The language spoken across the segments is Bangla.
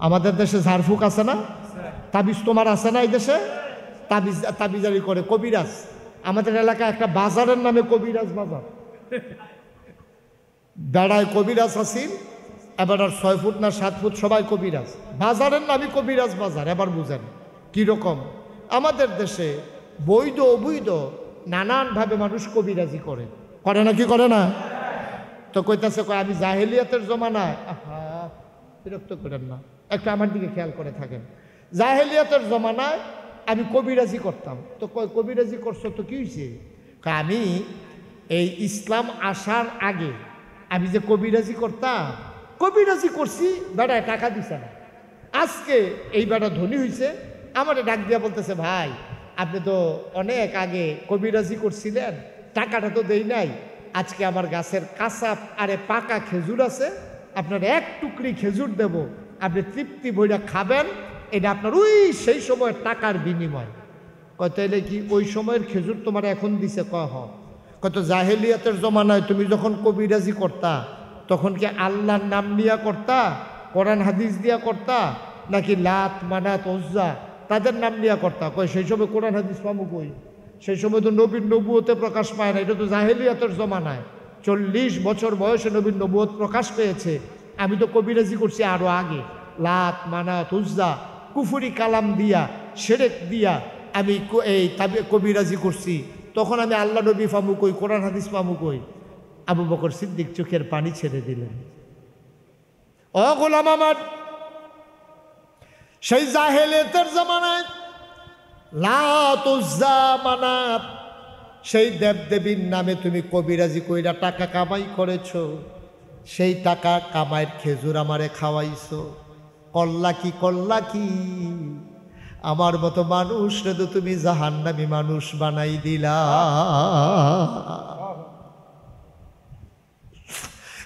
আমাদের দেশে ঝাড়ফুঁক আছে না, তাবিজ তোমার আছে না? এই দেশে তাবিজারি করে কবিরাজ। আমাদের এলাকায় একটা বাজারের নামে কবিরাজ বাজার, বেড়ায় কবিরাজ আসিল, এবার আর 6 ফুট না 7 ফুট সবাই কবিরাজ, বাজারের নামই কবিরাজ বাজার। এবার বুঝেন কীরকম আমাদের দেশে বৈধ অবৈধ নানানভাবে মানুষ কবিরাজি করে, করে না কি করে না? তো কইতাছে আমি জাহেলিয়াতের জমানায়, বিরক্ত করেন না, একটু আমার দিকে খেয়াল করে থাকেন। জাহেলিয়াতের জমানায় আমি কবিরাজি করতাম। তো কবিরাজি করছো তো কি হয়েছে? আমি এই ইসলাম আসার আগে আমি যে কবিরাজি করতাম, কবিরাজি করছি, বেড়ায় টাকা দিছে না। আজকে এই বেড়া ধনী হয়েছে, আমার ডাক দিয়া বলতেছে ভাই আপনি তো অনেক আগে কবিরাজি করছিলেন, টাকাটা তো দেই নাই, আজকে আমার গাছের কাঁচা আরে পাকা খেজুর আছে, আপনার 1 টুকরি খেজুর দেব, আপনি তৃপ্তি বইটা খাবেন, এটা আপনার ওই সেই সময়ের টাকার বিনিময়। কত এলে কি ওই সময়ের খেজুর তোমার এখন দিছে? কত জাহেলিয়াতের জমানায় তুমি যখন কবিরাজি করতা তখন কি আল্লাহর নাম নিয়া করতা, কোরআন হাদিস দিয়া করতা, নাকি লাত মানাত উজ্জা তাদের নাম নিয়া করতা? সেই সময় কোরআন হাদিস পাবো কই? সেই সময় তো নবীর নবুয়তে প্রকাশ পায় না, এটা তো জাহেলিয়াতের জমানায়। 40 বছর বয়সে নবীর নবুয়ত প্রকাশ পেয়েছে। আমি তো কবিরাজি করছি আরো আগে, লাত মানাত উজ্জা কুফুরি কালাম দিয়া শিরক দিয়া আমি এই কবিরাজি করছি। তখন আমি আল্লাহ নবী পামু কই, কোরআন হাদিস পামু কই? আবু বকর সিদ্দিক চোখের পানি ছেড়ে দিলেন। ও গোলাম আমার, সেই জাহেলিয়াতের জামানায় লাত উজ্জা মানাত সেই দেবদেবীর নামে তুমি কবিরাজি কইরা টাকা কামাই করেছো, সেই টাকা কামাইয়ের খেজুর আমারে খাওয়াইছো, করলা কি? আমার মতো মানুষ রে তো তুমি জাহান্নামী মানুষ বানাই দিলা।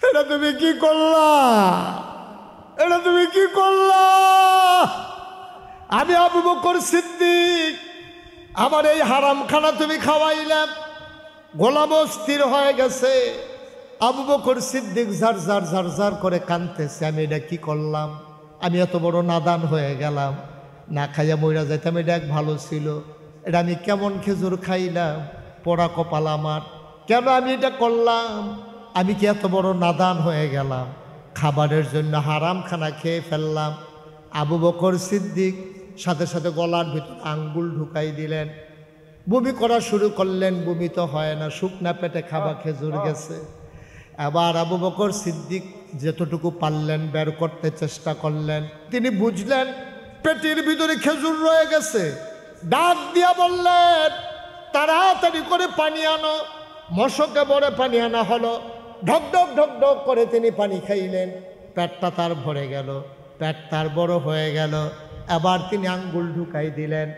এটা তুমি কি করলা? এটা তুমি কি করলা? আমি আবু বকর সিদ্দিক, আমার এই হারামখানা তুমি খাওয়াইলাম। গোলাম স্থির হয়ে গেছে। আবু বকর সিদ্দিক ঝার ঝার ঝার ঝার করে কাঁদতেছে, আমি এটা কি করলাম? আমি এত বড় নাদান হয়ে গেলাম, না খাইয়া মইরা যাইতাম, এটা এক ভালো ছিল। এটা আমি কেমন খেজুর খাইলাম, পোড়া কপাল আমার, কেন আমি এটা করলাম? আমি কি এত বড় নাদান হয়ে গেলাম? খাবারের জন্য হারাম খানা খেয়ে ফেললাম। আবু বকর সিদ্দিক সাথে সাথে গলার ভিতর আঙ্গুল ঢুকাই দিলেন, বমি করা শুরু করলেন। বমি তো হয় না, শুকনা পেটে খাবা খেজুর গেছে। আবার আবু বকর সিদ্দিক যতটুকু পারলেন বের করতে চেষ্টা করলেন। তিনি বুঝলেন পেটের ভিতরে খেজুর রয়ে গেছে। ডাক দিয়া বললেন, তাড়াতাড়ি করে পানি আনো। মশকে বড়ে পানি আনা হলো। ঢক ঢক ঢক ঢক করে তিনি পানি খাইলেন। পেটটা তার ভরে গেল, পেট তার বড় হয়ে গেল। আবার তিনি আঙ্গুল ঢুকাই দিলেন।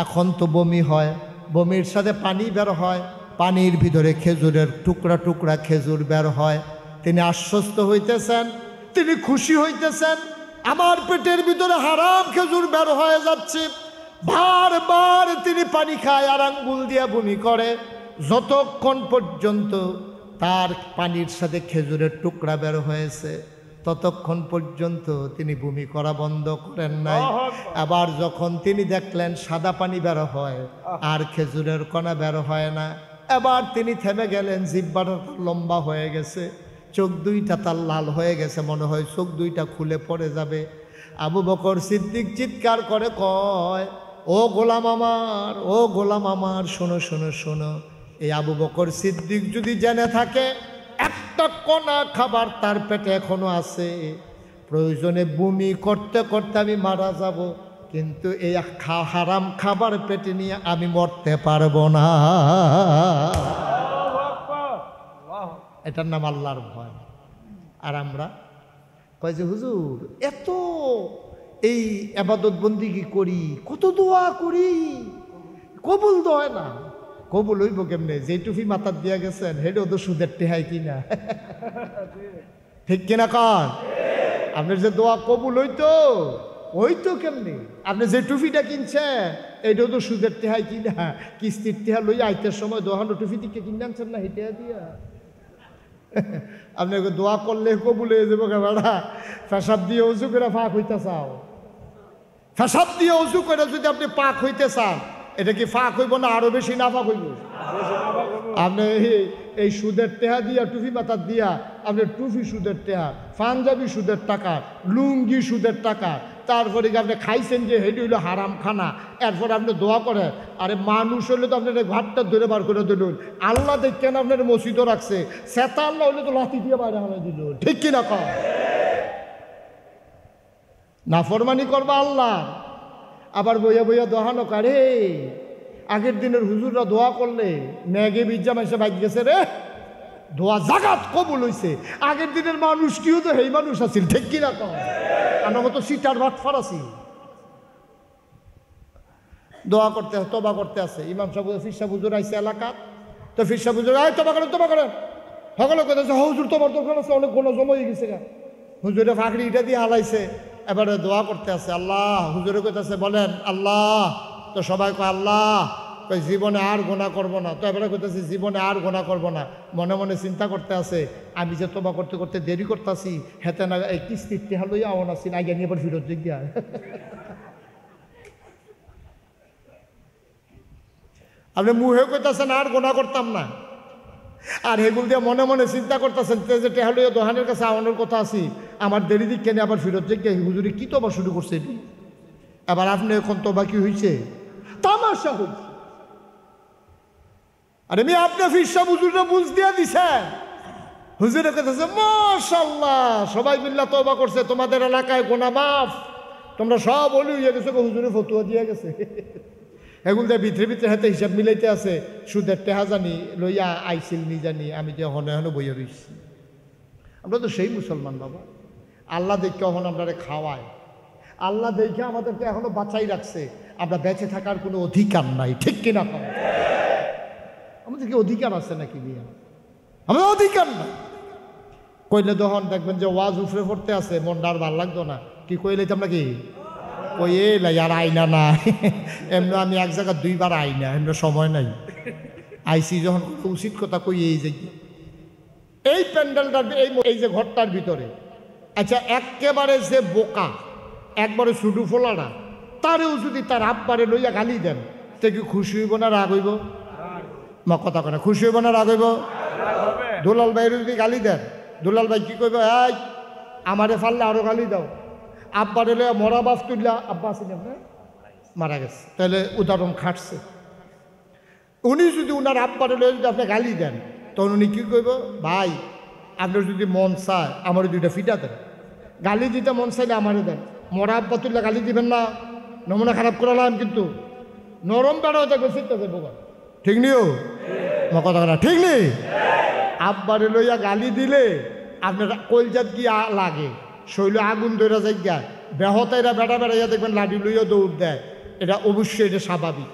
এখন তো বমি হয়, বমির সাথে পানি বের হয়, পানির ভিতরে খেজুরের টুকরা টুকরা খেজুর বের হয়। তিনি আশ্বস্ত হইতেছেন, তিনি খুশি হইতেছেন, আমার পেটের ভিতরে হারাম খেজুর বের হয়ে যাচ্ছে। বারবার তিনি পানি খায় আর আঙ্গুল দিয়া বমি করে। যতক্ষণ পর্যন্ত তার পানির সাথে খেজুরের টুকরা বের হয়েছে ততক্ষণ পর্যন্ত তিনি বমি করা বন্ধ করেন নাই। আবার যখন তিনি দেখলেন সাদা পানি বের হয় আর খেজুরের কণা বের হয় না, এবার তিনি থেমে গেলেন। জিহ্বাটা লম্বা হয়ে গেছে, চোখ দুইটা তার লাল হয়ে গেছে, মনে হয় চোখ দুইটা খুলে পড়ে যাবে। আবু বকর সিদ্দিক চিৎকার করে কয়, ও গোলাম আমার, ও গোলাম আমার, শোনো শোনো শোনো। এই আবু বকর সিদ্দিক যদি জেনে থাকে একটা কণা খাবার তার পেটে এখনো আছে, প্রয়োজনে বমি করতে করতে আমি মারা যাব, কিন্তু এই হারাম খাবার পেটে নিয়ে আমি মরতে পারবো না। এটার নাম আল্লাহর ভয়। আর আমরা কয় যে হুজুর এত এই ইবাদত বন্দিগি করি, কত দোয়া করি, কবুল তো হয় না। কবুল হইব কেমনে? যে টুপি মাথার দিয়া গেছেন হেডেও তো সুদের টেহাই কিনা, ঠিক কিনা কন? আপনার যে দোয়া কবুল হইতো কেমনি? আপনি যে টুপিটা কিনছেন এইটাও তো সুদের টেহাই কিনা, কিস্তির টেহা লইয়া আইতের সময় দোহানো টুপি দিকে কিনে আনছেন না, হেঁটে দিয়া আপনাকে দোয়া করলে কবুল হয়ে যাবো। বেড়া পেশাব দিয়ে উঁচু করে ফাঁক হইতে চাও, পেশাব দিয়ে উজু করে যদি আপনি পাক হইতে চান, এটা কি ফাঁক হইব না আরো বেশি নাফাক হইব? আপনি এই সুদের টেহা দিয়া, টুপি মাথার দিয়া, আপনি টুপি সুদের টেহা, পাঞ্জাবি সুদের টাকা, লুঙ্গি সুদের টাকা, তারপরে আপনি খাইছেন যে হেঁটে হইলো হারাম খানা, এরপর আপনি দোয়া করে। আরে মানুষ হইলে তো আপনার ঘাটটা ধরে বার করে দিল, আল্লাহ দেখছেন আপনার মসজিদও রাখছে, সেতা আল্লাহ হইলে তো লাঠি দিয়ে বাইরে হারাই দিল, ঠিক কিনা কম? নাফরমানি করবা আল্লাহ, আবার বইয়া বইয়া দোহানো কারে। আগের দিনের হুজুররা দোয়া করলে মেঘে বিজ্জা মাসে বাইক গেছে রে, দোয়া জাগাত কবুল হইছে। আগের দিনের মানুষ কিও তো সেই মানুষ আছিল, ঠিক কিনা কম? আমরা কত সিটার ভাত ফারাসি দোয়া করতে, তবা করতে আছে। ইমাম সাহেব ফিরসা হুজুর আইসে এলাকাত, তো ফিরসা হুজুর আয় তবা করেন, তবা করেন। সকলে কথা হুজুর তোমার দরকার আছে, অনেক কোনো জমা হয়ে গেছে। হুজুরে ফাঁকড়ি এটা দিয়ে হালাইছে, এবারে দোয়া করতে আছে। আল্লাহ, হুজুরে কইতাছে বলেন আল্লাহ, তো সবাই কয় আল্লাহ, কই জীবনে আর গোনা করব না। তো এবারে কইতাছে জীবনে আর গোনা করব না। মনে মনে চিন্তা করতে আছে, আমি যে তোবা করতে করতে দেরি করতেছি, হেতে না এই কিস্তির টেহা লইয়া আওয়ান আছি, আগে নিয়ে এবার ফিরত দিক। আপনি মুহে কইতাছেন আর গোনা করতাম না, আর এগুলো দিয়ে মনে মনে চিন্তা করতেছেন যে টেহা লইয়া দোহানের কাছে আওয়ানোর কথা আছি, আমার দেরি দিক কেন আবার ফিরত দিক। হুজুরি কি তোবা শুরু করছে? এবার আপনি এখন তোবা কি হয়েছে? তামাশা হয়েছে। আরে আমি আপনি ফিরসা হুজুররা বুঝ দিয়া দিছেন। হুজুরে কথা মাশাআল্লাহ, সবাই মিল্লা তওবা করছে, তোমাদের এলাকায় গোনা মাফ, তোমরা সব বলি হয়ে গেছে। হুজুরে ফতুয়া দিয়ে গেছে। এগুলো দিয়ে ভিতরে ভিতরে হাতে হিসাব মিলাইতে আছে। সুদের টেহা জানি লইয়া আইসিল নি জানি, আমি যে হনে হনে বইয়া রইছি। আমরা তো সেই মুসলমান বাবা। আল্লাহ দেখে এখন আপনারা খাওয়ায়, আল্লাহ দেখে আমাদেরকে এখনো বাঁচাই রাখছে। আমরা বেঁচে থাকার কোনো অধিকার নাই, ঠিক কিনা? আমাদের কি অধিকার আছে নাকি? নিয়ে আমাদের অধিকার নাই। কইলে তখন দেখবেন যে ওয়াজ উফরে পড়তে আছে, মনটা আর ভাল লাগতো না। কি কইলে আমরা কি কই এলাই আর আইনা না, এমনি আমি এক জায়গায় দুইবার আইনা, এমনি সময় নাই। আইসি যখন উচিত কথা কই এই যে এই প্যান্ডেলটার এই যে ঘরটার ভিতরে, আচ্ছা একেবারে যে বোকা, একবারে শুধু ফোলাটা, তারেও যদি তার আব্বারে লইয়া গালি দেন, সে কি খুশি হইব না রাগ হইব? মা কথা কেন, খুশি হইব না রাগ হইব? দুলাল ভাইয়ের যদি গালি দেন, দুলাল ভাই কি কইব? এই আমারে ফাললে আরো গালি দাও। আব্বারে লইয়া মরা বাস তুললা, আব্বা আসেন আপনার মারা গেছে, তাহলে উদাহরণ খাটছে। উনি যদি উনার আব্বারে লইয়া যদি আপনি গালি দেন, তখন উনি কী কইব? ভাই আপনার যদি মন চায় আমার দুইটা ফিটা দেন, গালি দিতে মন চাইলে আমারে দেন। মরা আব্বা তুললে গালি দিবেন না, নমুনা খারাপ করালাম। কিন্তু নরম বেড়াও দেখবে চিন্তা দেবো, ঠিক নিও কথা কথা, ঠিক নেই? আব্বারে লইয়া গালি দিলে আপনার কলজাত কি লাগে, শৈল আগুন ধরে যাই গায়, বেহতাইরা বেড়া বেড়াইয়া দেখবেন লাঠি লইয়া দৌড় দেয়। এটা অবশ্যই এটা স্বাভাবিক,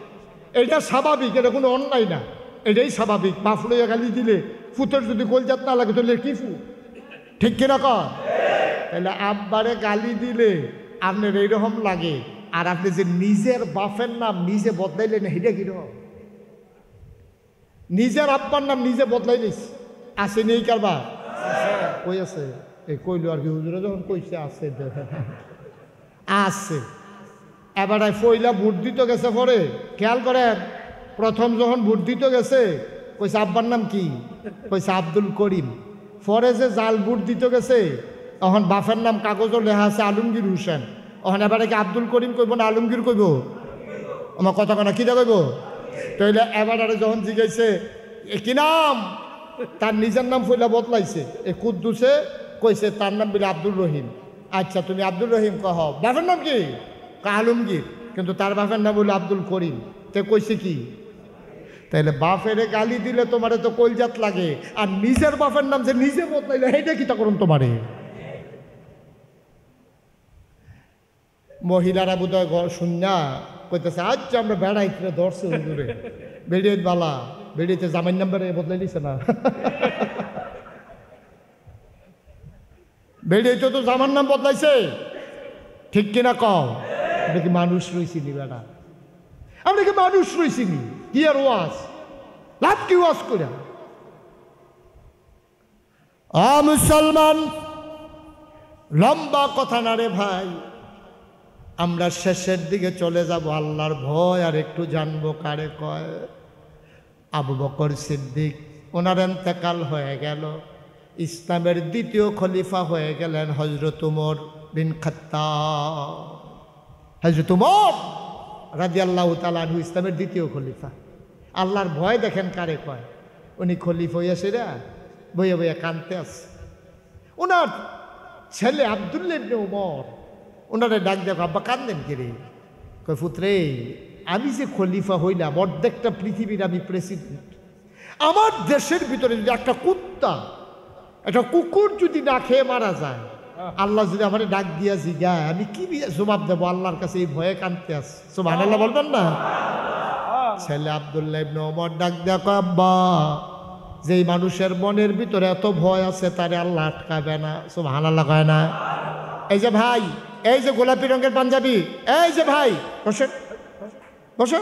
এটা স্বাভাবিক, এটা কোনো অন্যায় না, এটাই স্বাভাবিক। বাপ লইয়া গালি দিলে ফুতের যদি কলজাত না লাগে তাহলে কি ফু, ঠিক কিনা কর? তাহলে আব্বারে গালি দিলে আপনার এইরকম লাগে, আর আপনি যে নিজের বাপের নাম নিজে বদলাইলেন, সেটা কিরকম? নিজের আব্বার নাম নিজে বদলাই নিস, আছে নেই কারবার? কই আছে? এই কইলো আর কি, হুজুরে যখন কইছে আছে আছে। এবার পয়লা ভোট দিতে গেছে, পরে খেয়াল করেন, প্রথম যখন ভোট দিতে গেছে কইছে আব্বার নাম কি? কইছে আব্দুল করিম। পরে যে জাল ভোট দিতে গেছে, তখন বাপের নাম কাগজও লেখা আছে আলমগীর হোসেন। তখন এবারে কি আব্দুল করিম কইব না আলমগীর কইব? আমার কথা কেনা কিনা কইব? তাইলে এবার যখন জিজ্ঞাসে কি নাম, তার নিজের নাম পয়লা বদলাইছে। এ কুদ্দুসে কইছে তার নাম বলে আব্দুল রহিম। আচ্ছা তুমি আব্দুল রহিম কহ, বাপের নাম কি? আলমগীর, কিন্তু তার বাপের নাম বলে আব্দুল করিম। তে কইছে কি? তাইলে বাপেরে গালি দিলে তোমারে তো কলজাত লাগে, আর নিজের বাপের নাম যে নিজে বদলাইলে সেইটা কি তা করুন তোমারে? মহিলারা বোধহয় শুননা কইতেছে আচ্ছা আমরা বেড়াইতে ধরছে হুজুরে, বেড়িয়ে বালা বেড়িয়েতে জামাইন নাম্বারে বদলাই দিছে না। বেড়িয়েতে তো জামার নাম বদলাইছে, ঠিক কিনা কও? আমরা কি মানুষ রইছিনি বেড়া? আমরা কি মানুষ রইছিনি? কি আর ওয়াজ লাভ কি ওয়াজ করে? মুসলমান, লম্বা কথা না রে ভাই, আমরা শেষের দিকে চলে যাব, আল্লাহর ভয় আর একটু জানবো কারে কয়। আবু বকর সিদ্দিক, ওনার ইন্তেকাল হয়ে গেল। ইসলামের দ্বিতীয় খলিফা হয়ে গেলেন হযরত উমর বিন খাত্তাব। হযরত উমর রাদিয়াল্লাহু তাআলা আনহু ইসলামের দ্বিতীয় খলিফা। আল্লাহর ভয় দেখেন কারে কয়। উনি খলিফা হইয়াছে রা বইয়া বইয়া কানতে আছে। ওনার ছেলে আব্দুল্লাহ ইবনে উমর ওনারে ডাক দেখো, আব্বা কান্দেন কে রে? কয় পুত্রে, আমি যে খলিফা হইলাম, অর্ধেকটা পৃথিবীর আমি প্রেসিডেন্ট। আমার দেশের ভিতরে যদি একটা কুত্তা, একটা কুকুর যদি না খেয়ে মারা যায়, আল্লাহ যদি আমার ডাক দিয়া জিগায়, আমি কি জবাব দেবো আল্লাহর কাছে? এই ভয়ে কানতে আছে। সুবহানাল্লাহ বলবেন না? ছেলে আব্দুল্লাহ ইবনে ওমর ডাক দেখো, আব্বা, যেই মানুষের মনের ভিতরে এত ভয় আছে তারে আল্লাহ আটকাবে না। সুবহানাল্লাহ কয় না? এই যে ভাই, এই যে গোলাপি রঙের পাঞ্জাবি, এই যে ভাই, বসে বসো।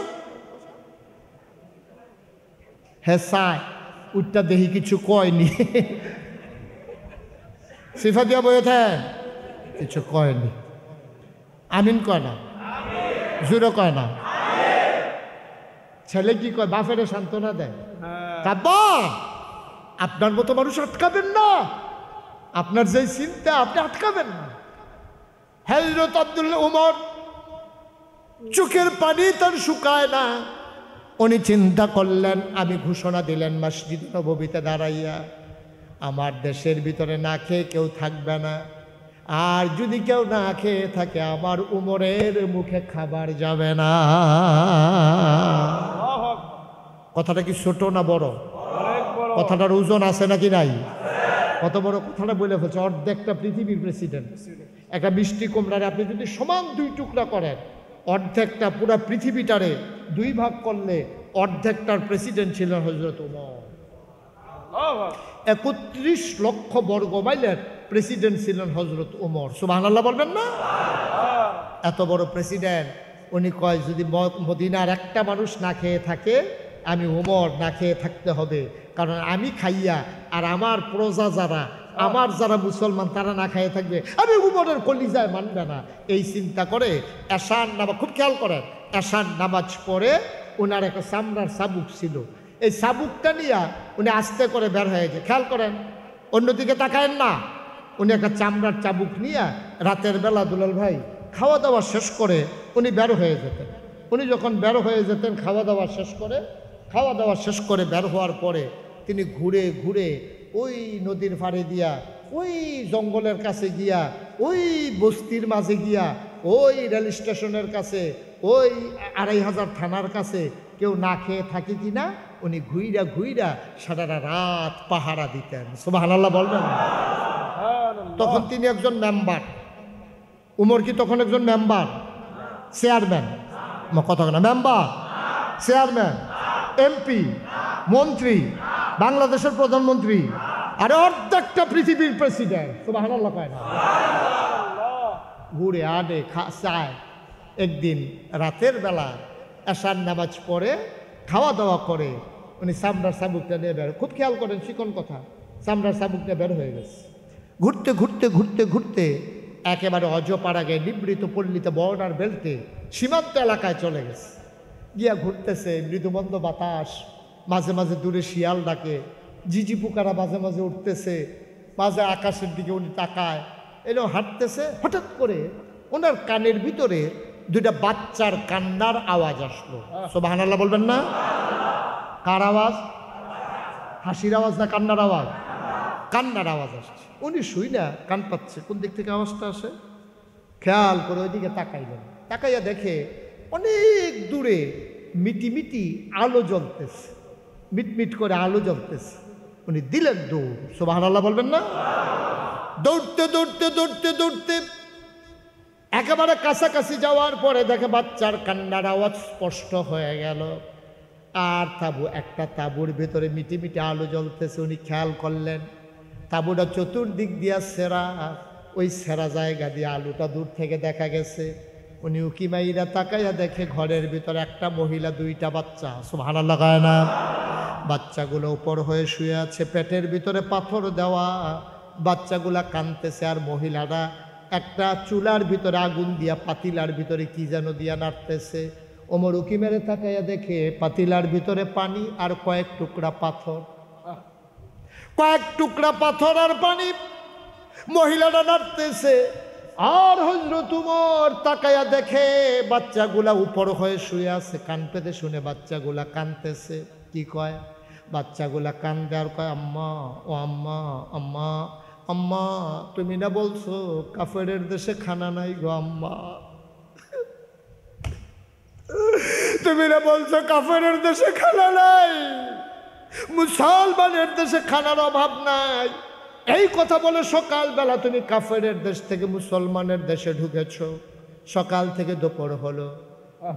হ্যাঁ সাই উঠটা দেখি কিছু কয়নি, সিফা দিয়া বইতে কিছু কয়নি। আমিন কয় না, জুড়ো কয় না। ছেলে কি কয়? বাপের সান্ত্বনা দেয়, বাবা আপনার মতো মানুষ আটকাবেন না, আপনার যে চিন্তা আপনি আটকাবেন না। হযরত আব্দুল্লাহ উমর চোখের পানি তার শুকায় না। উনি চিন্তা করলেন, আমি ঘোষণা দিলেন মসজিদ নববীতে দাঁড়াইয়া, আমার দেশের ভিতরে না খেয়ে কেউ থাকবে না, আর যদি কেউ না খেয়ে থাকে আমার উমরের মুখে খাবার যাবে না। কথাটা কি ছোট না বড়? কথাটার ওজন আছে নাকি নাই? কত বড় কথাটা বলে ফেলছে। অর্ধেকটা পৃথিবীর প্রেসিডেন্ট। একটা মিষ্টি কুমড়ারে আপনি যদি সমান দুই টুকরা করেন, অর্ধেকটা পুরা পৃথিবীটারে দুই ভাগ করলে অর্ধেকটার প্রেসিডেন্ট ছিলেন হযরত উমর। ৩১ লক্ষ বর্গ মাইলের প্রেসিডেন্ট ছিলেন হযরত উমর। সুবহানাল্লাহ বলবেন না? এত বড় প্রেসিডেন্ট। উনি কয়, যদি মদিনার একটা মানুষ না খেয়ে থাকে, আমি উমর না খেয়ে থাকতে হবে, কারণ আমি খাইয়া আর আমার প্রজা যারা, আমার যারা মুসলমান তারা না খাইয়ে থাকবে, আমি উমরের কলিজায় মানবে না। এই চিন্তা করে এশার নামাজ, খুব খেয়াল করেন, এশার নামাজ পড়ে ওনার একটা চামড়ার চাবুক ছিল, এই চাবুকটা নিয়ে উনি আস্তে করে বের হয়ে যায়। খেয়াল করেন, অন্যদিকে তাকায়েন না। উনি একটা চামড়ার চাবুক নিয়ে রাতের বেলা দুলাল ভাই খাওয়া দাওয়া শেষ করে উনি বের হয়ে যেতেন। উনি যখন বের হয়ে যেতেন খাওয়া দাওয়া শেষ করে বের হওয়ার পরে তিনি ঘুরে ঘুরে ওই নদীর পাড়ে দিয়া, ওই জঙ্গলের কাছে গিয়া, ওই বস্তির মাঝে গিয়া, ওই রেল স্টেশনের কাছে, ওই ২৫০০ থানার কাছে কেউ না খেয়ে থাকে কিনা উনি ঘুইরা ঘুইরা সারা রাত পাহারা দিতেন। সুবহানাল্লাহ বলবেন? তখন তিনি একজন মেম্বার। উমর কি তখন একজন মেম্বার? চেয়ারম্যান? কথা না, মেম্বার, চেয়ারম্যান, এমপি, মন্ত্রী, বাংলাদেশের প্রধানমন্ত্রী, আর অর্ধেকটা পৃথিবীর প্রেসিডেন্ট। সুবহানাল্লাহ কয় না? ঘুরে আডে চায়। একদিন রাতের বেলা এশার নামাজ পড়ে খাওয়া দাওয়া করে উনি চামড়ার চাবুকটা নিয়ে বের, খুব খেয়াল করেন চিকন কথা, চামড়ার চাবুকটা বের হয়ে গেছে। ঘুরতে ঘুরতে ঘুরতে ঘুরতে একেবারে অজপাড়াগে নিবৃত পল্লীতে বর্ডার বেল্টে সীমান্ত এলাকায় চলে গেছে। গিয়া ঘুরতেছে, মৃদুমন্দ বাতাস, মাঝে মাঝে দূরে শিয়াল ডাকে, ঝিঝি পোকারা মাঝে মাঝে উঠতেছে, মাঝে আকাশের দিকে উনি তাকায়, এলো হাঁটতেছে। হঠাৎ করে ওনার কানের ভিতরে দুইটা বাচ্চার কান্নার আওয়াজ আসলো। সুবহানাল্লাহ বলবেন না? কার আওয়াজ? হাসির আওয়াজ না কান্নার আওয়াজ? কান্নার আওয়াজ আসছে। উনি শুই না কান পাচ্ছে, কোন দিক থেকে আওয়াজটা আসে খেয়াল করে ওইদিকে তাকাইলেন। তাকাইয়া দেখে অনেক দূরে মিটি মিটি আলো জ্বলতেছে, মিটমিট করে আলো জ্বলতেছে। উনি দিলেন দৌড়। সুবহানাল্লাহ বলবেন না? দৌড়তে দৌড়তে দৌড়তে দৌড়তে একেবারে কাছাকাছি যাওয়ার পরে দেখে বাচ্চার কান্নার আওয়াজ স্পষ্ট হয়ে গেল। আর একটা তাঁবুর ভেতরে মিটি মিটি আলো জ্বলতেছে। উনি খেয়াল করলেন তাঁবুটা চতুর্দিক দিয়া সেরা, ওই সেরা জায়গা দিয়ে আলোটা দূর থেকে দেখা গেছে। উনি উকি মাইরা তাকাইয়া দেখে ঘরের ভিতরে একটা মহিলা, দুইটা বাচ্চা। সুবহানাল্লাহ কয় না? বাচ্চাগুলো উপর হয়ে শুয়ে আছে, পেটের ভিতরে পাথর দেওয়া, বাচ্চাগুলা কাঁদতেছে আর মহিলারা একটা চুলার ভিতরে আগুন দিয়া পাতিলার ভিতরে কি যেন দিয়া নাড়তেছে। ওমর উকি মেরে তাকাইয়া দেখে পাতিলার ভিতরে পানি আর কয়েক টুকরা পাথর, কয়েক টুকরা পাথর আর পানি। মহিলাটা নাড়তেছে আর হযরত উমর তাকাইয়া দেখে বাচ্চাগুলা উপর হয়ে শুয়ে আছে। কান পেতে শুনে বাচ্চাগুলা কাঁদতেছে। কি কয়? বাচ্চাগুলা কান্দে আর কয়, আম্মা, ও আম্মা, আম্মা, আম্মা, তুমি না বলছো কাফেরের দেশে খানা নাই গো আম্মা, তুমি না বলছো কাফেরের দেশে খানা নাই, মুসলমানের দেশে খানার অভাব নাই। এই কথা বলে সকালবেলা তুমি কাফেরের দেশ থেকে মুসলমানের দেশে ঢুকেছ। সকাল থেকে দুপুর হলো,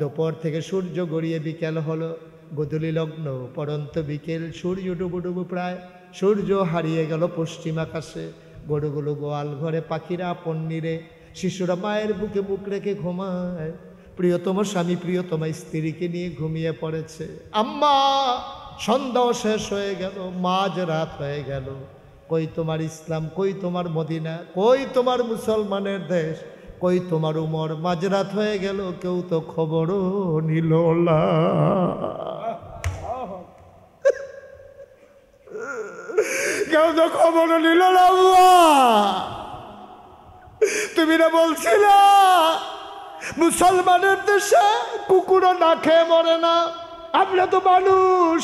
দুপুর থেকে সূর্য গড়িয়ে বিকেল হলো, গোধূলি লগ্ন পরন্ত বিকেল, সূর্য ডুবু ডুবু প্রায়, সূর্য হারিয়ে গেল পশ্চিম আকাশে। গরুগুলো গোয়াল ঘরে, পাখিরা আপন নীড়ে, শিশুরা মায়ের বুকে মুখ রেখে ঘুমায়। প্রিয়তম স্বামী প্রিয়তমা স্ত্রীকে নিয়ে ঘুমিয়ে পড়েছে। আম্মা, সন্ধ্যাও শেষ হয়ে গেল, মাঝ রাত হয়ে গেল। কই তোমার ইসলাম, কই তোমার মদিনা, কই তোমার মুসলমানের দেশ, কই তোমার উমর? মাঝরাত হয়ে গেল, কেউ তো খবরও নিল না। কেউ তো খবরও নিল না। তুমি না বলছিলা মুসলমানের দেশে কুকুরও না খেয়ে মরে না? আমরা তো মানুষ।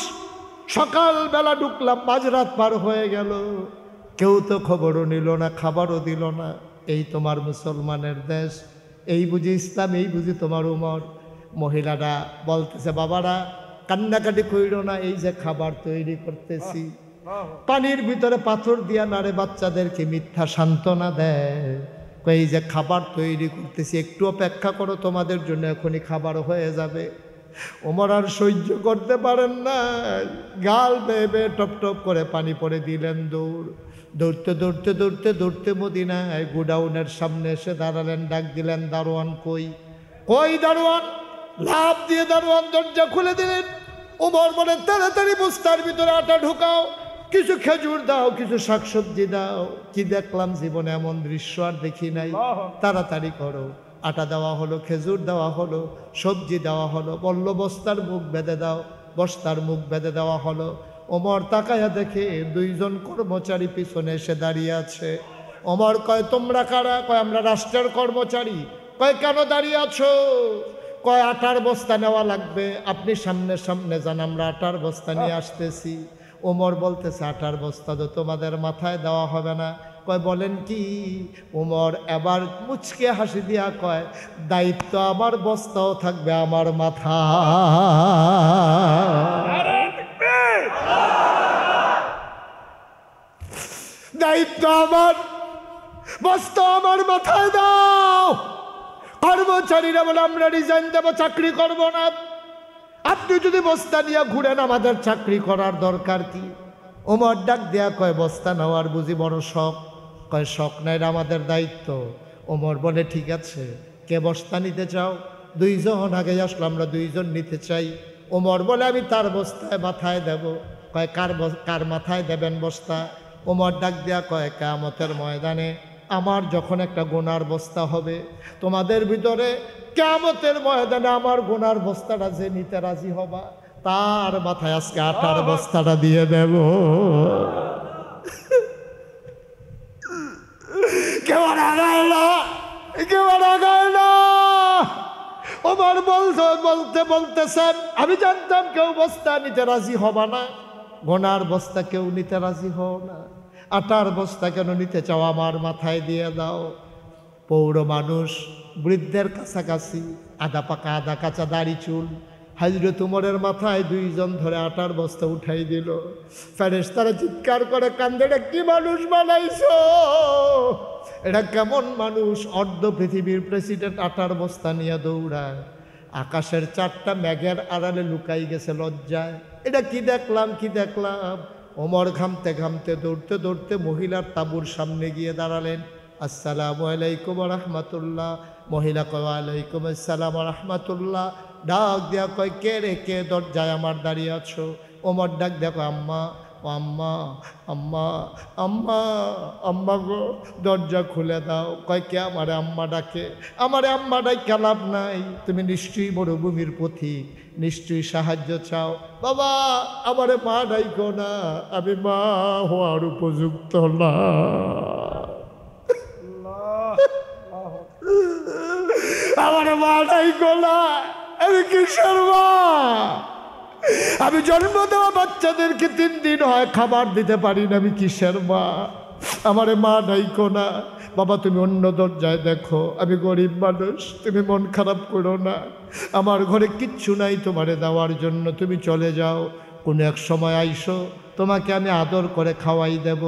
সকালবেলা ঢুকলাম, মাঝরাত পার হয়ে গেল, কেউ তো খবরও নিল না, খাবারও দিল না। এই তোমার মুসলমানের দেশ, এই বুঝি ইসলাম, এই বুঝি তোমার উমর? মহিলারা বলতেছে, বাবারা কান্নাকাটি কইরো না, এই যে খাবার তৈরি করতেছি। পানির ভিতরে পাথর দিয়া নাড়ে বাচ্চাদেরকে মিথ্যা সান্ত্বনা দেয়। এই যে খাবার তৈরি করতেছি, একটু অপেক্ষা করো, তোমাদের জন্য এখনই খাবার হয়ে যাবে। ওমর আর সহ্য করতে পারেন না, গাল বেয়ে বেয়ে টপ টপ করে পানি পড়ে দিলেন দৌড়। দৌড়তে দৌড়তে দৌড়তে দৌড়তে মদিনায় গোডাউনের সামনে এসে দাঁড়ালেন। ডাক দিলেন, দারোয়ান কই? কই দারোয়ান? লাফ দিয়ে দারোয়ান দরজা খুলে দিলেন। ওমর বলেন, তাড়াতাড়ি বস্তার ভিতরে আটা ঢুকাও, কিছু খেজুর দাও, কিছু শাকসবজি দাও। কি দেখলাম জীবনে এমন দৃশ্য আর দেখি নাই। তাড়াতাড়ি করো। আটা দেওয়া হলো, খেজুর দেওয়া হলো, সবজি দেওয়া হলো। বলল বস্তার মুখ বেঁধে দাও, বস্তার মুখ বেঁধে দেওয়া হলো। ওমর তাকায়া দেখে দুইজন কর্মচারী পিছনে এসে দাঁড়িয়ে আছে। ওমর কয়, তোমরা কারা? কয়, আমরা রাষ্ট্রের কর্মচারী। কয়, কেন দাঁড়িয়ে আছো? কয়, আটার বস্তা নেওয়া লাগবে, আপনি সামনে সামনে যান, আমরা আটার বস্তা নিয়ে আসতেছি। ওমর বলতেছে, আটার বস্তা তো তোমাদের মাথায় দেওয়া হবে না। কয়, বলেন কি? ওমর এবার মুচকে হাসি দিয়া কয়, দায়িত্ব আমার, বস্তাও থাকবে আমার মাথা। দায়িত্ব আমার, বস্তা আমার মাথায় দাও। কর্মচারীরা বলে, আমরা রিজাইন দেবো, চাকরি করব না। আপনি যদি বস্তা নিয়ে ঘুরেন, আমাদের চাকরি করার দরকার কি? ওমর ডাক দেয়া কয়, বস্তা নেওয়ার বুঝি বড় শখ? কয়, শখ নাই, আমাদের দায়িত্ব। ওমর বলে, ঠিক আছে, কে বস্তা নিতে চাও? দুইজন আগে আসলো, আমরা দুইজন নিতে চাই। ওমর বলে, আমি তার বস্তায় মাথায় দেব। কয়, কার মাথায় দেবেন বস্তা? ওমর ডাক দেয়া কয়, কিয়ামতের ময়দানে আমার যখন একটা গোনার বস্তা হবে, তোমাদের ভিতরে কিয়ামতের ময়দানে আমার গোনার বস্তাটা যে নিতে রাজি হবা, তার মাথায় আজকে আটার বস্তাটা দিয়ে দেব। কেউ রাগায় না, কেউ রাগায় না। ওমর বলতে বলতেছেন, আমি জানতাম কেউ বস্তা নিতে রাজি হবা না, গোনার বস্তা কেউ নিতে রাজি হও না, আটার বস্তা কেন নিতে চাও? আমার মাথায় দিয়ে দাও। পৌর মানুষ, বৃদ্ধের কাছাকাছি, আধা পাকা আধা কাঁচা দাড়ি চুল, হযরত উমরের মাথায় দুইজন ধরে আটার বস্তা উঠাই দিল। ফেরেশতারা চিৎকার করে কান্দে, এটা কি মানুষ বানাইছো? এটা কেমন মানুষ? অর্ধ পৃথিবীর প্রেসিডেন্ট আটার বস্তা নিয়ে দৌড়ায়, আকাশের চারটা মেঘের আড়ালে লুকাই গেছে লজ্জায়। এটা কি দেখলাম, কি দেখলাম? ওমর ঘামতে ঘামতে দৌড়তে দৌড়তে মহিলার তাঁবুর সামনে গিয়ে দাঁড়ালেন। আসসালামু আলাইকুম রাহমাতুল্লাহ। মহিলা কয়, ওয়ালাইকুম আসসালাম রাহমাতুল্লাহ। ডাক দেয়া কয়, কে রে, কে দরজায় আমার দাঁড়িয়ে আছো? ওমর ডাক দেখো, আম্মা। ও আম্মা আম্মা আম্মা আম্মা গো দরজা খুলে দাও। কয় কে আমারে আম্মা ডাকে? আমারে আম্মা ডাকে লাভ নাই, তুমি নিশ্চয়ই মরুভূমির পথিক, নিশ্চয়ই সাহায্য চাও। বাবা আমারে মা ডাইকো না, আমি মা হওয়ার উপযুক্ত না। আমারে মা ডাইকো না, আমি কিসের মা? আমি জন্ম দেওয়া বাচ্চাদেরকে 3 দিন হয় খাবার দিতে পারি না, আমি কিসের মা? আমারে মা ডাইকো না। বাবা তুমি অন্য দরজায় দেখো, আমি গরিব মানুষ, তুমি মন খারাপ করো না, আমার ঘরে কিচ্ছু নাই তোমারে দেওয়ার জন্য, তুমি চলে যাও, কোনো এক সময় আইসো, তোমাকে আমি আদর করে খাওয়াই দেব।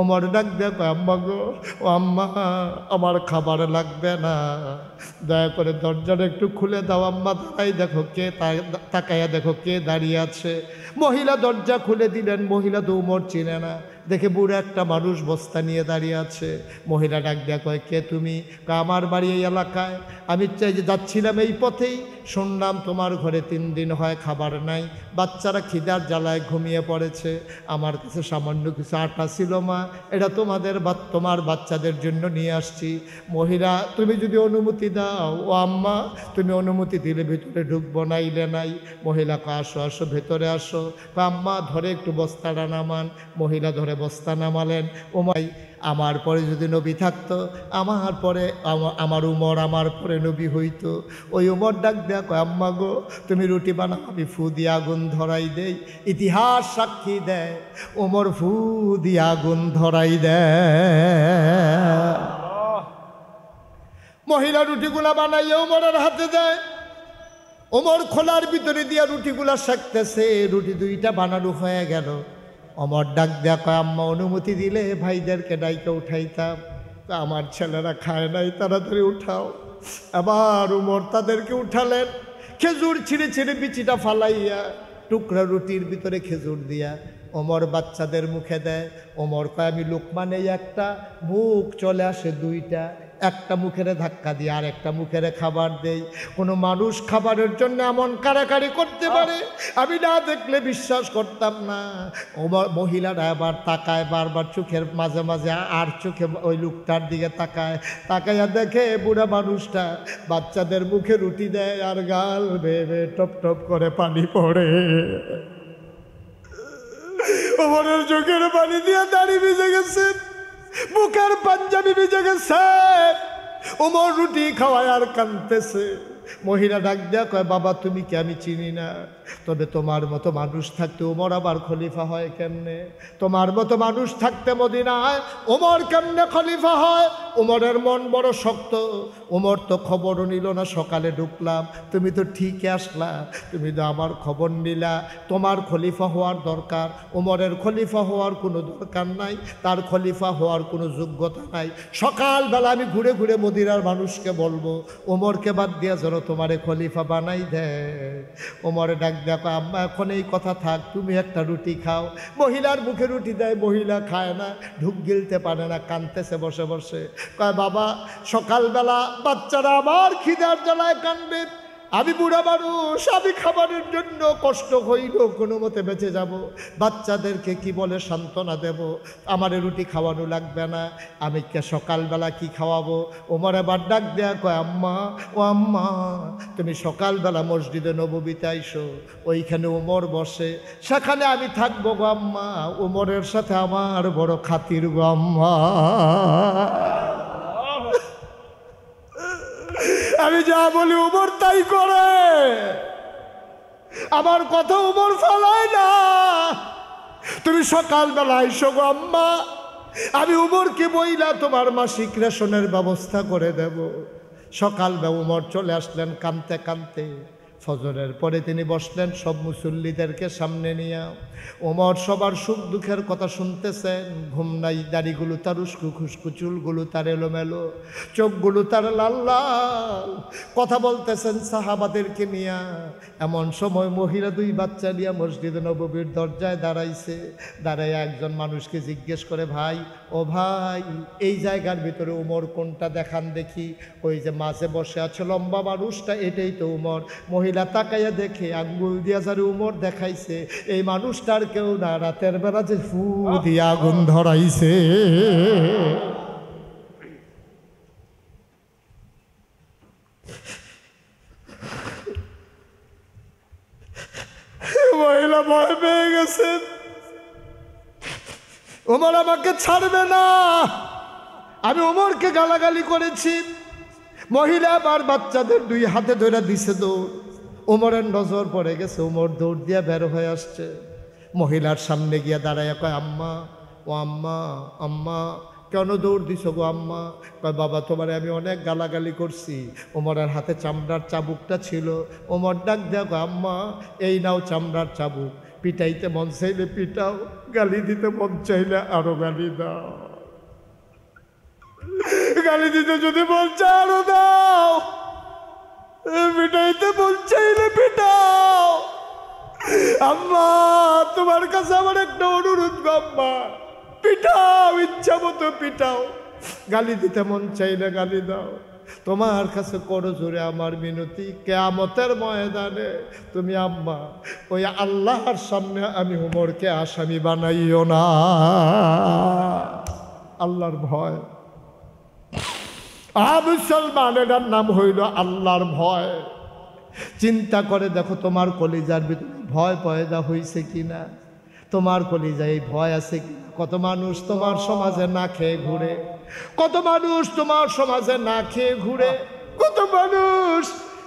ওমর ডাক দেখো আম্মা গো, ও আম্মা আমার খাবার লাগবে না, দয়া করে দরজাটা একটু খুলে দাও আম্মা। তাই দেখো কে, তাকাইয়া দেখো কে দাঁড়িয়ে আছে। মহিলা দরজা খুলে দিলেন। মহিলা তো উমর চিনে না, দেখে বুড়ো একটা মানুষ বস্তা নিয়ে দাঁড়িয়ে আছে। মহিলা ডাক দেয়া কয় কে তুমি? আমার বাড়ি এই এলাকায়, আমি চাই যে যাচ্ছিলাম এই পথেই, শুনলাম তোমার ঘরে 3 দিন হয় খাবার নাই, বাচ্চারা খিদার জ্বালায় ঘুমিয়ে পড়েছে, আমার কাছে সামান্য কিছু আটা ছিল মা, এটা তোমার বাচ্চাদের জন্য নিয়ে আসছি। মহিলা তুমি যদি অনুমতি দাও, ও আম্মা তুমি অনুমতি দিলে ভিতরে ঢুকবো, নাইলে নাই। মহিলাকে আসো আসো ভেতরে আসো। আম্মা ধরে একটু বস্তাটা নামান। মহিলা ধরে বস্তা নামালেন। ওমাই আমার পরে যদি নবী থাকতো, আমার পরে আমার উমর আমার পরে নবী হইতো। ওই উমর ডাক দেয়া কয় আম্মা গো তুমি রুটি বানাও, আমি ফু দিয়ে আগুন ধরাই দেই। ইতিহাস সাক্ষী দেয় উমর ফু দিয়ে আগুন ধরাই দেয়। মহিলা রুটিগুলা বানাইয়া উমরের হাতে দেয়। ওমর খোলার ভিতরে দিয়া রুটিগুলা সেঁকতেছে। রুটি 2টা বানানো হয়ে গেল। ওমর ডাক দেয়া কয় আম্মা অনুমতি দিলে ভাইদেরকে ডাইকে উঠাইতাম, আমার ছেলেরা খায় নাই, তাড়াতাড়ি উঠাও। আবার উমর তাদেরকে উঠালেন। খেজুর ছিঁড়ে ছিঁড়ে বিচিটা ফালাইয়া টুকরা রুটির ভিতরে খেজুর দিয়া ওমর বাচ্চাদের মুখে দেয়। ওমর কয় আমি লোকমান এই একটা, মুখ চলে আসে 2টা, একটা মুখেরে ধাক্কা দিয়ে আর একটা মুখেরে খাবার দেই। কোনো মানুষ খাবারের জন্য এমন কারাকারি করতে পারে আমি না দেখলে বিশ্বাস করতাম না। ওমর মহিলারা আবার তাকায়, বারবার চোখের মাঝে মাঝে আর চোখে ওই লোকটার দিকে তাকায়, তাকাইয়া দেখে বুড়া মানুষটা বাচ্চাদের মুখে রুটি দেয় আর গাল বেয়ে টপ টপ করে পানি পড়ে। ওমরের চোখের পানি দিয়ে দাড়ি ভিজে গেছে, বুকের পাঞ্জাবি ভিজে গেছে। ওমর রুটি খাওয়ায় আর কাঁদতেছে। মহিলা ডাক দেয়া কয় বাবা তুমি কি আমি চিনি না, তবে তোমার মতো মানুষ থাকতে ওমর আবার খলিফা হয় কেমনে? তোমার মতো মানুষ থাকতে মদিনায় ওমর কেমনে খলিফা হয়? ওমরের মন বড় শক্ত। ওমর তো খবরও নিল না, সকালে ঢুকলাম, তুমি তো ঠিকই আসলা, তুমি তো আমার খবর নিলা। তোমার খলিফা হওয়ার দরকার, ওমরের খলিফা হওয়ার কোনো দরকার নাই, তার খলিফা হওয়ার কোনো যোগ্যতা নাই। সকালবেলা আমি ঘুরে ঘুরে মদিনার মানুষকে বলবো ওমরকে বাদ দিয়া যেন তোমারে খলিফা বানাই দেয়। ওমরে ডাক দেখো আম্মা এখন এই কথা থাক, তুমি একটা রুটি খাও। মহিলার মুখে রুটি দেয়, মহিলা খায় না, ঢুক গিলতে পারে না, কাঁদতেছে বসে বসে। কয় বাবা সকালবেলা বাচ্চারা আমার খিদার জ্বালায় কান্দে, আমি বুড়া মানুষ, আমি খাবারের জন্য কষ্ট হইল কোনো মতে বেঁচে যাব, বাচ্চাদেরকে কি বলে সান্ত্বনা দেব? আমারে রুটি খাওয়ানো লাগবে না, আমি কে সকালবেলা কি খাওয়াবো? ওমর আবার ডাক দেয়া কয় আম্মা ও আম্মা তুমি সকালবেলা মসজিদে নববীতে আইসো, ওইখানে ওমর বসে, সেখানে আমি থাকবো গো আম্মা, ওমরের সাথে আমার বড় খাতির গো আম্মা। আমি যা বলি উমর তাই করে, আমার কথা উমর ফলায় না। তুমি সকালবেলা আইসো গো আম্মা, আমি উমরকে বইলা তোমার মাসিক রেশনের ব্যবস্থা করে দেব। সকালবেলা উমর চলে আসলেন কাঁদতে কাঁদতে। ফজরের পরে তিনি বসলেন সব মুসল্লিদেরকে সামনে নিয়ে। ওমর সবার সুখ দুঃখের কথা শুনতেছেন, ঘুম নাই, দাড়িগুলো তার উস্কু খুস্কু, চুলগুলো তার এলোমেলো, চোখগুলো তার লাল লাল, কথা বলতেছেন সাহাবাদেরকে নিয়ে। এমন সময় মহিলা 2 বাচ্চা নিয়ে মসজিদে নববীর দরজায় দাঁড়াইছে। দাঁড়ায় একজন মানুষকে জিজ্ঞেস করে ভাই ও ভাই এই জায়গার ভিতরে উমর কোনটা দেখান দেখি। ওই যে মাঝে বসে আছে লম্বা মানুষটা, এটাই তো উমর। মহিলা মহিলা তাকাইয়া দেখে আঙ্গুল দিয়া যারে উমর দেখাইছে এই মানুষটার কেউ না, রাতের বেলা যে ফু দিয়া আগুন ধরাইছে। মহিলা ভয় পেয়ে গেছে, ওমর আমাকে ছাড়বে না। আমি ওমরকে গালাগালি করেছি। মহিলা আবার বাচ্চাদের 2 হাতে ধরে দিছে দৌড়। ওমরের নজর পড়ে গেছে, ওমর দৌড় দিয়া বের হয়ে আসছে। মহিলার সামনে গিয়া দাঁড়াইয়া কয়, আম্মা, ও আম্মা, আম্মা কেন দৌড় দিছ গো আম্মা? কয়, বাবা তোমারে আমি অনেক গালাগালি করছি। ওমরের হাতে চামড়ার চাবুকটা ছিল। ওমর ডাক দেয়া কয়, আম্মা এই নাও চামড়ার চাবুক, পিটাইতে মন চাইলে পিটাও, গালি দিতে মন চাইলে আরো গালি দাও, গালি দিতে যদি মন চায় আরো দাও, পিটাইতে মন চাইলে পিটাও। আম্মা তোমার কাছে আমার একটা অনুরোধ গো আম্মা, পিটাও, ইচ্ছা মতো পিটাও, গালি দিতে মন চাইলে গালি দাও। তোমার কাছে করো জোরে আমার মিনতি, কিয়ামতের ময়দানে তুমি আম্মা ওই আল্লাহর সামনে আমি ওমরকে আসামি বানাইও না। আল্লাহর ভয়। মুসলমান, এটার নাম হইল আল্লাহর ভয়। চিন্তা করে দেখো তোমার কলিজার ভিতরে ভয় পয়দা হয়েছে কিনা, তোমার কলিজায় ভয় আছে কিনা। কত মানুষ তোমার সমাজে না খেয়ে ঘুরে, কত মানুষ তোমার সমাজে না খেয়ে ঘুরে, কত মানুষ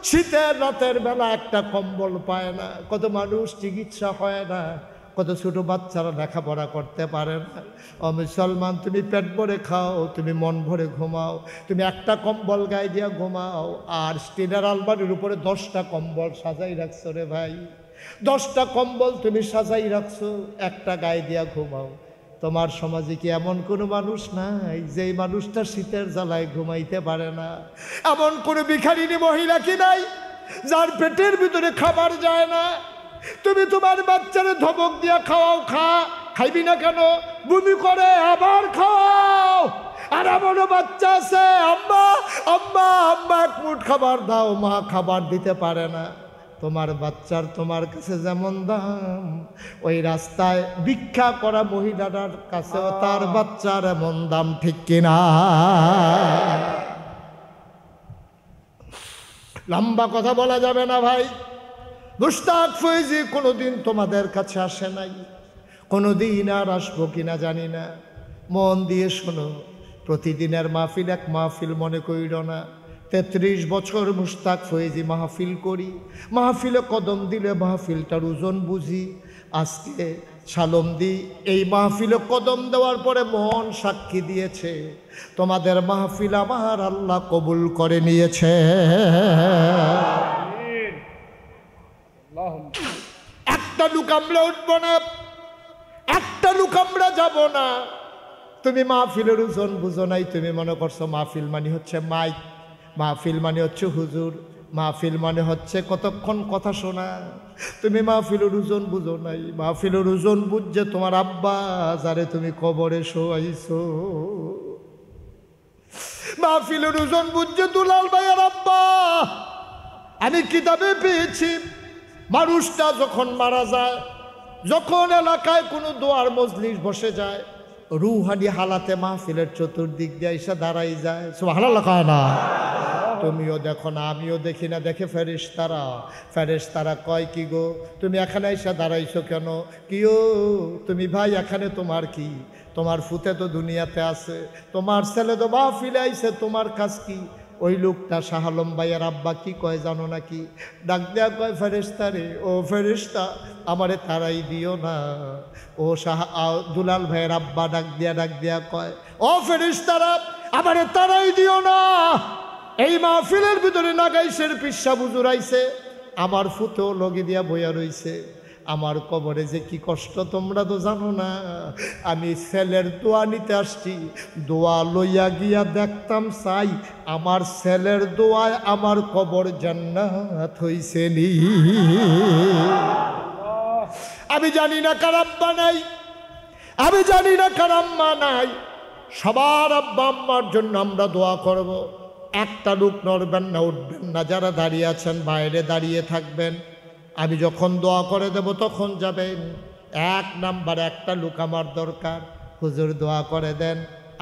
শীতের রাতের বেলা একটা কম্বল পায় না, কত মানুষ চিকিৎসা হয় না, কত ছোট বাচ্চারা লেখাপড়া করতে পারে না। ও মুসলমান, তুমি পেট ভরে খাও, তুমি মন ভরে ঘুমাও, তুমি একটা কম্বল গায়ে দিয়া ঘুমাও, আর স্টিলের আলমারির উপরে 10টা কম্বল সাজাই রাখছো রে ভাই, 10টা কম্বল তুমি সাজাই রাখছো, একটা গায়ে দিয়া ঘুমাও। তোমার সমাজে কি এমন কোনো মানুষ নাই যে মানুষটা শীতের জ্বালায় ঘুমাইতে পারে না? এমন কোনো ভিখারিনী মহিলা কি নাই যার পেটের ভিতরে খাবার যায় না? তুমি তোমার বাচ্চারে ধমক দিয়া খাওয়াও, খাইবি না কেন? বমি করে আবার খাওয়াও। আর এমনও বাচ্চা আছে, আম্মা আম্মা আম্মা এক মুঠ খাবার দাও, মা খাবার দিতে পারে না। তোমার বাচ্চার তোমার কাছে যেমন দাম, ওই রাস্তায় ভিক্ষা করা মহিলাটার কাছেও তার বাচ্চার এমন দাম, ঠিক কিনা? লম্বা কথা বলা যাবে না ভাই। মুশতাক ফৈজি কোনোদিন তোমাদের কাছে আসে নাই, কোনোদিন আর আসবো কিনা জানি না। মন দিয়ে শোনো, প্রতিদিনের মাহফিল এক মাহফিল মনে কইর না। 33 বছর মুশতাক ফৈজি মাহফিল করি, মাহফিলে কদম দিলে মাহফিলটার ওজন বুঝি। আজকে সালমদি এই মাহফিলে কদম দেওয়ার পরে মন সাক্ষী দিয়েছে, তোমাদের মাহফিল আমার আল্লাহ কবুল করে নিয়েছে। একটা লোক আমরা উঠবো না, একটা লোক আমরা যাব না। তুমি মাহফিলের ওজন বুঝো নাই, তুমি মনে করছো মাহফিল মানে হচ্ছে মাইক, মাহফিল মানে হচ্ছে হুজুর, মাহফিল মানে হচ্ছে কতক্ষণ কথা শোনা। তুমি মাহফিলের ওজন বুঝো নাই। মাহফিলের ওজন বুঝছে তোমার আব্বা যারে তুমি কবরে শোয়াইছো। মাহফিলের ওজন বুঝছে দুলাল ভাইয়ের আব্বা। আমি কিতাবে পেয়েছি, মানুষটা যখন মারা যায়, যখন এলাকায় কোনো দোয়ার মজলিস বসে যায়, রুহানি হালাতে মাহফিলের চতুর্দিক দিয়ে এসে দাঁড়াই যায়। সুবহানাল্লাহ কয় না? তুমিও দেখো না, আমিও দেখি না, দেখে ফেরেশতারা। ফেরেশতারা কয়, কি গো তুমি এখানে এসে দাঁড়াইছো কেন? কিও তুমি ভাই এখানে তোমার কি? তোমার ফুতে তো দুনিয়াতে আছে, তোমার ছেলে তো মাহফিলে আইছে, তোমার কাজ কি? ওই লোকটা শাহ আলম ভাইয়ের আব্বা কি কয় জানো নাকি? ডাক দেয়া কয়, ফেরেশতারে, ও ফেরেশতা আমারে তারাই দিও না। ও শাহ দুলাল ভাইয়ের আব্বা ডাক দিয়া কয়, ও ফেরেশতারা আমারে তারাই দিও না। এই মাহফিলের ভিতরে নাগাইশের পিসা বুজুর আইছে, আমার ফুতেও লগে দিয়া বইয়া রইছে। আমার কবরে যে কি কষ্ট তোমরা তো জানো না। আমি ছেলের দোয়া নিতে আসছি, দোয়া লইয়া গিয়া দেখতাম চাই আমার ছেলের দোয়ায় আমার কবর জান্নাত হইছে নি। আমি জানি না কার আব্বা নাই, আমি জানি না কার আম্মা নাই। সবার আব্বা আম্মার জন্য আমরা দোয়া করব। একটা লোক নড়বেন না, উঠবেন না। যারা দাঁড়িয়ে আছেন বাইরে দাঁড়িয়ে থাকবেন। আমি যখন দোয়া করে দেব তখন যাবেন। 1 নাম্বার একটা লোক আমার দরকার। হুজুর দোয়া করে দেন,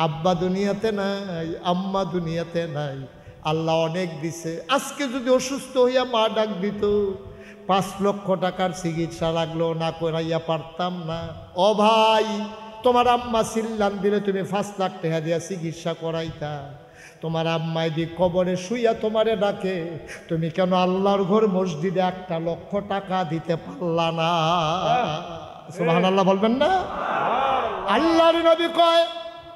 আব্বা দুনিয়াতে নাই, আম্মা দুনিয়াতে নাই, আল্লাহ অনেক দিছে। আজকে যদি অসুস্থ হইয়া মা ডাক দিত, 5 লক্ষ টাকার চিকিৎসা লাগলো, না করাইয়া পারতাম না। ও ভাই, তোমার আম্মা চিল্লান দিলে তুমি 5 লাখ টাকা দিয়া চিকিৎসা করাইতা। তোমার আম্মাই দি কবরে শুইয়া তোমারে ডাকে, তুমি কেন আল্লাহর ঘর মসজিদে 1 লক্ষ টাকা দিতে পারলা না? সুবহানাল্লাহ বলবেন না? আল্লাহর নবী কয়,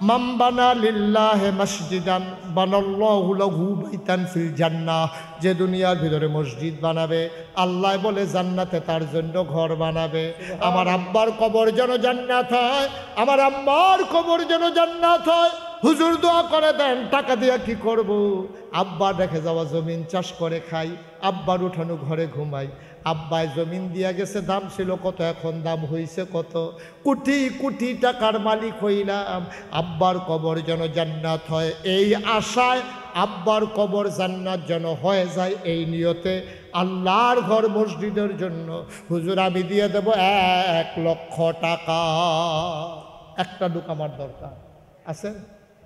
মান বানা লিল্লাহি মসজিদান বানাল্লাহু লাহু বাইতান ফিল জান্নাহ। যে দুনিয়ার ভিতরে মসজিদ বানাবে, আল্লাহ বলে জান্নাতে তার জন্য ঘর বানাবে। আমার আব্বার কবর যেন জান্নাত হয়, আমার আম্মার কবর যেন জান্নাত হয়। হুজুর দোয়া করে দেন, টাকা দিয়া কি করব? আব্বা রেখে যাওয়া জমিন চাষ করে খাই, আব্বার উঠানো ঘরে ঘুমাই। আব্বায় জমিন দিয়া গেছে, দাম ছিল কত, এখন দাম হইছে কত, কোটি কোটি টাকার মালিক হইলাম। আব্বার কবর যেন জান্নাত হয়, এই আশায় আব্বার কবর জান্নাত যেন হয়ে যায়, এই নিয়তে আল্লাহর ঘর মসজিদের জন্য হুজুর আমি দিয়ে দেব 1 লক্ষ টাকা। একটা লোক আমার দরকার আছে।